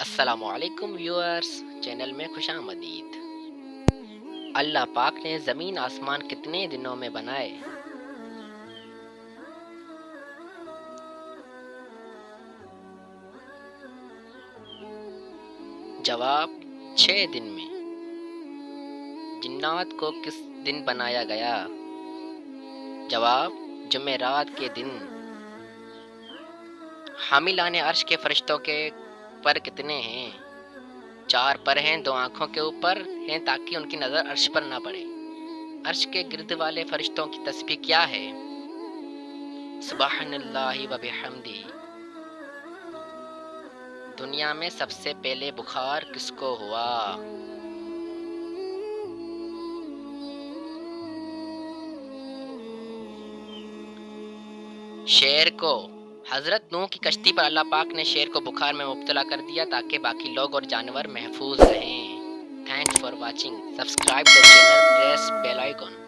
السلام علیکم viewers, channel میں خوش آمدید۔ اللہ پاک نے زمین آسمان کتنے دنوں میں بنائے؟ جواب 6 دن میں۔ جنات کو کس دن بنایا گیا؟ جواب جمعرات کے دن۔ حاملان عرش کے فرشتوں کے پر کتنے ہیں؟ 4 پر ہیں، 2 آنکھوں کے اوپر ہیں تاکہ ان کی نظر عرش پر نہ پڑے۔ عرش کے گرد والے فرشتوں کی تسبیح کیا ہے؟ سبحان اللہ و بحمدہ۔ دنیا میں سب سے پہلے بخار کس کو ہوا؟ شیر کو۔ حضرت نوح کی کشتی پر اللہ پاک نے شیر کو بخار میں مبتلا کر دیا تاکہ باقی لوگ اور جانور محفوظ رہیں۔ Thanks for watching. Subscribe the channel, press bell icon.